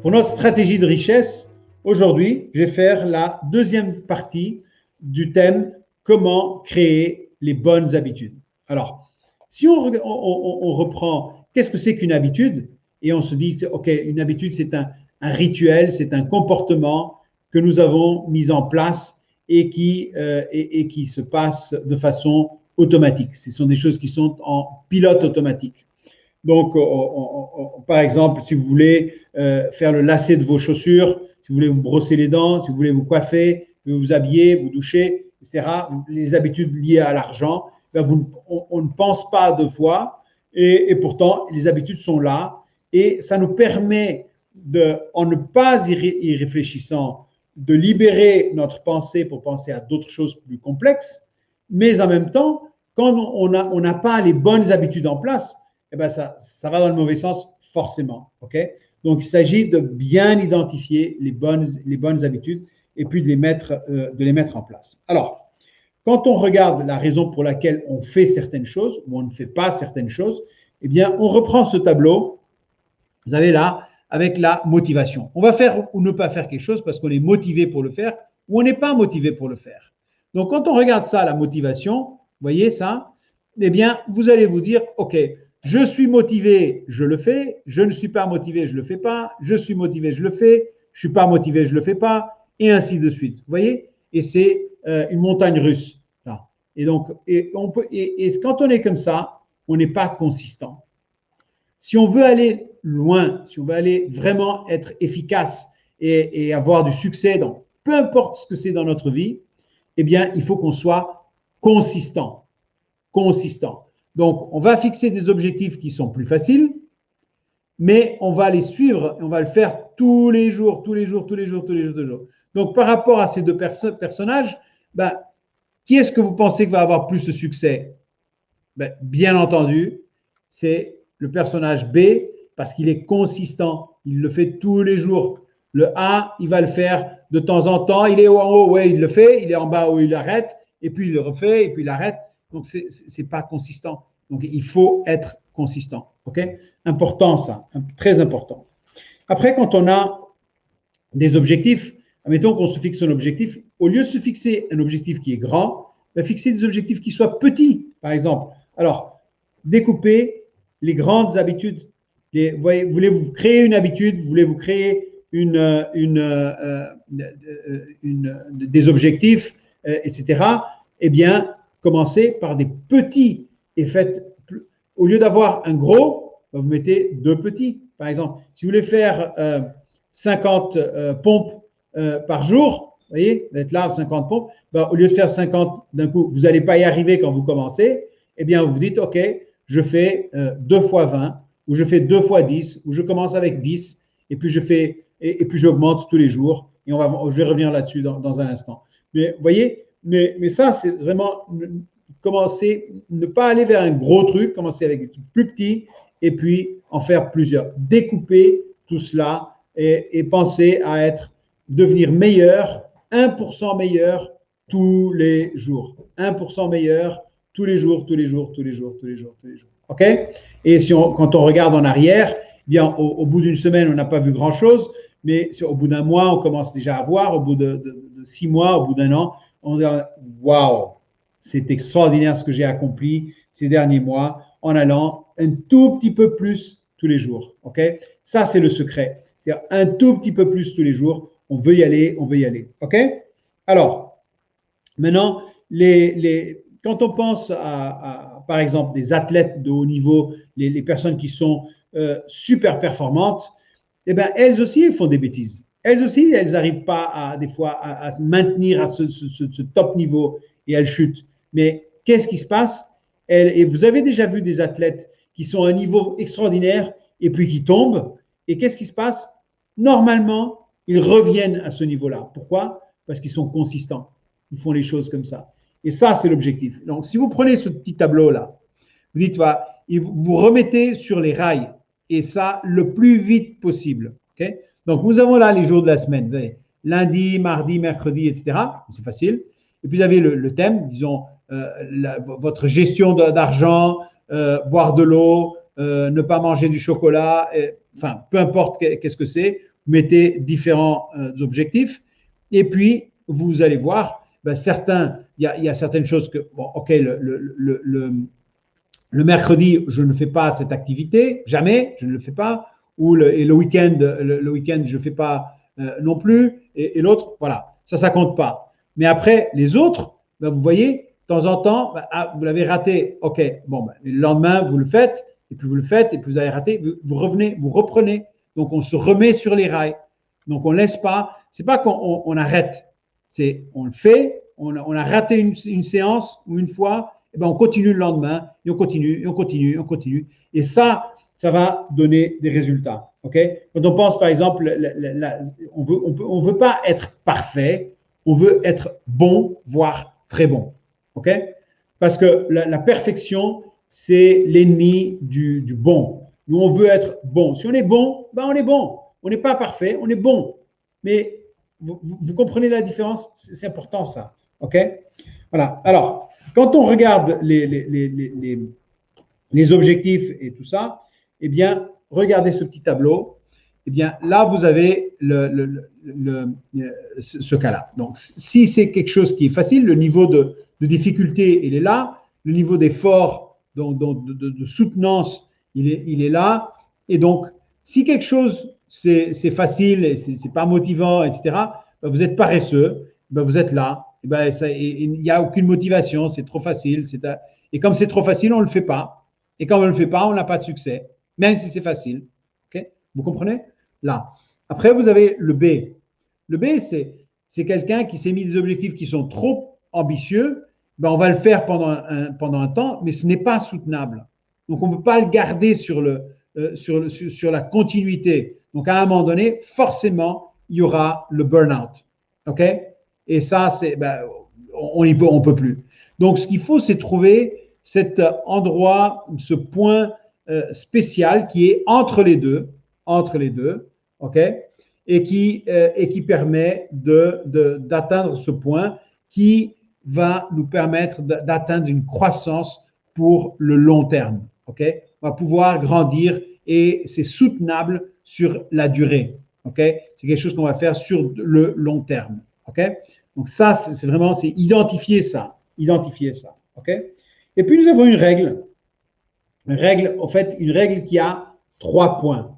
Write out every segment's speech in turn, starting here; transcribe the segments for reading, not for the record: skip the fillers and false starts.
Pour notre stratégie de richesse, aujourd'hui, je vais faire la deuxième partie du thème « Comment créer les bonnes habitudes ». Alors, si on reprend « Qu'est-ce que c'est qu'une habitude ?» et on se dit « Ok, une habitude, c'est un rituel, c'est un comportement que nous avons mis en place et qui se passe de façon automatique. Ce sont des choses qui sont en pilote automatique. » Donc, par exemple, si vous voulez faire le lacet de vos chaussures, si vous voulez vous brosser les dents, si vous voulez vous coiffer, vous habiller, vous doucher, etc., les habitudes liées à l'argent, ben on ne pense pas deux fois et pourtant, les habitudes sont là et ça nous permet, en ne pas y réfléchissant, de libérer notre pensée pour penser à d'autres choses plus complexes, mais en même temps, quand on n'a pas les bonnes habitudes en place, eh ben ça va dans le mauvais sens forcément. Okay? Donc, il s'agit de bien identifier les bonnes habitudes et puis de les mettre en place. Alors, quand on regarde la raison pour laquelle on fait certaines choses ou on ne fait pas certaines choses, eh bien, on reprend ce tableau, vous avez là, avec la motivation. On va faire ou ne pas faire quelque chose parce qu'on est motivé pour le faire ou on n'est pas motivé pour le faire. Donc, quand on regarde ça, la motivation, vous voyez ça, eh bien, vous allez vous dire, OK, je suis motivé, je le fais. Je ne suis pas motivé, je ne le fais pas. Je suis motivé, je le fais. Je ne suis pas motivé, je ne le fais pas. Et ainsi de suite. Vous voyez? Et c'est une montagne russe. Là. Et donc, quand on est comme ça, on n'est pas consistant. Si on veut aller loin, si on veut aller vraiment être efficace et avoir du succès dans peu importe ce que c'est dans notre vie, eh bien, il faut qu'on soit consistant. Consistant. Donc, on va fixer des objectifs qui sont plus faciles, mais on va les suivre et on va le faire tous les jours. Donc, par rapport à ces deux personnages, qui est-ce que vous pensez que va avoir plus de succès? Bien entendu, c'est le personnage B parce qu'il est consistant. Il le fait tous les jours. Le A, il va le faire de temps en temps. Il est en haut, ouais, il le fait. Il est en bas, où il arrête. Et puis, il le refait et puis il arrête. Donc, ce n'est pas consistant. Donc, il faut être consistant. OK? Important, ça. Très important. Après, quand on a des objectifs, admettons qu'on se fixe un objectif, au lieu de se fixer un objectif qui est grand, fixer des objectifs qui soient petits, par exemple. Alors, découpez les grandes habitudes. Voulez-vous créer une habitude, voulez-vous créer des objectifs, etc. Eh bien, commencez par des petits et faites, au lieu d'avoir un gros, vous mettez deux petits. Par exemple, si vous voulez faire 50 pompes par jour, vous voyez, vous êtes là, 50 pompes, au lieu de faire 50 d'un coup, vous n'allez pas y arriver quand vous commencez, eh bien, vous vous dites, OK, je fais 2 fois 20, ou je fais 2 fois 10, ou je commence avec 10, et puis j'augmente tous les jours, et je vais revenir là-dessus dans un instant. Mais vous voyez, mais ça, c'est vraiment commencer, ne pas aller vers un gros truc, commencer avec des trucs plus petits, et puis en faire plusieurs. Découper tout cela et penser à devenir meilleur, 1% meilleur tous les jours. 1% meilleur tous les jours. OK? Et quand on regarde en arrière, eh bien, au bout d'une semaine, on n'a pas vu grand-chose, mais au bout d'un mois, on commence déjà à voir, au bout de 6 mois, au bout d'un an, on dit « Waouh, c'est extraordinaire ce que j'ai accompli ces derniers mois en allant un tout petit peu plus tous les jours. » OK? Ça, c'est le secret. C'est-à-dire un tout petit peu plus tous les jours. On veut y aller. OK? Alors, maintenant, quand on pense par exemple, des athlètes de haut niveau, les personnes qui sont super performantes, eh bien, elles aussi, elles font des bêtises. Elles aussi, elles n'arrivent pas des fois à se maintenir à ce top niveau et elles chutent. Mais qu'est-ce qui se passe? Et vous avez déjà vu des athlètes qui sont à un niveau extraordinaire et puis qui tombent. Et qu'est-ce qui se passe? Normalement, ils reviennent à ce niveau-là. Pourquoi? Parce qu'ils sont consistants. Ils font les choses comme ça. Et ça, c'est l'objectif. Donc, si vous prenez ce petit tableau-là, vous dites, vous remettez sur les rails. Et ça, le plus vite possible. Okay? Donc, nous avons là les jours de la semaine. Vous voyez, lundi, mardi, mercredi, etc. C'est facile. Et puis, vous avez le thème, disons, votre gestion d'argent, boire de l'eau, ne pas manger du chocolat, enfin, peu importe qu'est-ce que c'est. mettez différents objectifs et puis vous allez voir, certains, il y a certaines choses que, bon, ok, le mercredi, je ne fais pas cette activité, jamais, je ne le fais pas, et le week-end, je ne fais pas non plus, et l'autre, voilà, ça compte pas. Mais après, les autres, vous voyez, de temps en temps, vous l'avez raté, ok, bon, le lendemain, vous le faites, et puis vous le faites, et puis vous avez raté, vous revenez, vous reprenez. Donc, on se remet sur les rails. Donc, on ne laisse pas, c'est pas qu'on arrête, c'est on le fait, on a raté une séance ou une fois, et on continue le lendemain, et on continue, et on continue, et on continue. Et ça va donner des résultats. Okay? Quand on pense, par exemple, on veut pas être parfait, on veut être bon, voire très bon. Okay? Parce que la perfection, c'est l'ennemi du bon. Nous, on veut être bon. Si on est bon, on est bon. On n'est pas parfait, on est bon. Mais vous comprenez la différence? C'est important, ça. OK? Voilà. Alors, quand on regarde les objectifs et tout ça, eh bien, regardez ce petit tableau. Eh bien, là, vous avez ce cas-là. Donc, si c'est quelque chose qui est facile, le niveau de difficulté, il est là. Le niveau d'effort, de soutenance, il est là. Et donc, si quelque chose, c'est facile, et c'est pas motivant, etc., vous êtes paresseux, vous êtes là. Il n'y a aucune motivation, c'est trop facile. Et comme c'est trop facile, on ne le fait pas. Et quand on ne le fait pas, on n'a pas de succès, même si c'est facile. Okay? Vous comprenez? Là. Après, vous avez le B. Le B, c'est quelqu'un qui s'est mis des objectifs qui sont trop ambitieux. On va le faire pendant un temps, mais ce n'est pas soutenable. Donc, on ne peut pas le garder sur la continuité. Donc, à un moment donné, forcément, il y aura le burn-out. OK? Et ça, on ne peut plus. Donc, ce qu'il faut, c'est trouver cet endroit, ce point spécial qui est entre les deux, OK? Et qui permet d'atteindre ce point qui va nous permettre d'atteindre une croissance pour le long terme. Okay? On va pouvoir grandir et c'est soutenable sur la durée. Okay? C'est quelque chose qu'on va faire sur le long terme. Okay? Donc ça, c'est vraiment identifier ça. Okay? Et puis nous avons une règle. Une règle qui a 3 points.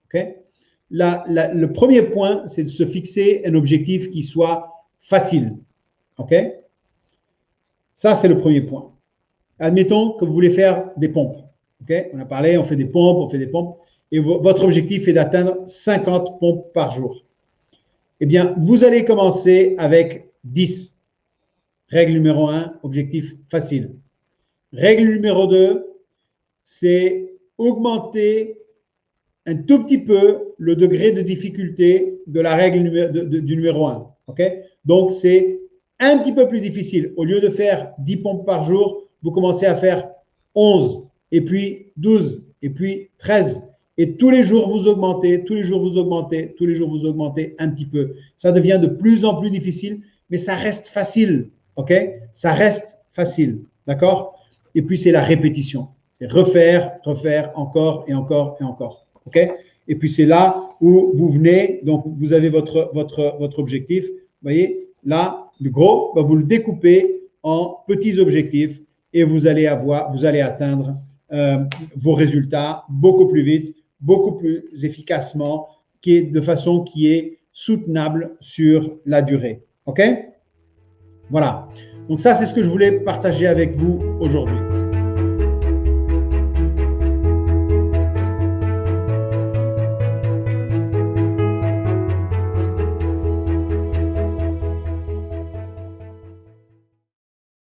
Okay? Le premier point, c'est de se fixer un objectif qui soit facile. OK? Ça, c'est le premier point. Admettons que vous voulez faire des pompes. Okay? On a parlé, on fait des pompes, et votre objectif est d'atteindre 50 pompes par jour. Eh bien, vous allez commencer avec 10. Règle numéro 1, objectif facile. Règle numéro 2, c'est augmenter un tout petit peu le degré de difficulté de la règle du numéro 1. Okay? Donc, c'est un petit peu plus difficile. Au lieu de faire 10 pompes par jour, vous commencez à faire 11, et puis 12, et puis 13. Et tous les jours, vous augmentez un petit peu. Ça devient de plus en plus difficile, mais ça reste facile. OK? Ça reste facile. D'accord? Et puis, c'est la répétition. C'est refaire, encore et encore et encore. OK? Et puis, c'est là où vous venez, donc vous avez votre objectif. Vous voyez, là, le gros, vous le découpez en petits objectifs et vous allez atteindre vos résultats beaucoup plus vite, beaucoup plus efficacement, de façon qui est soutenable sur la durée. OK? Voilà. Donc ça, c'est ce que je voulais partager avec vous aujourd'hui.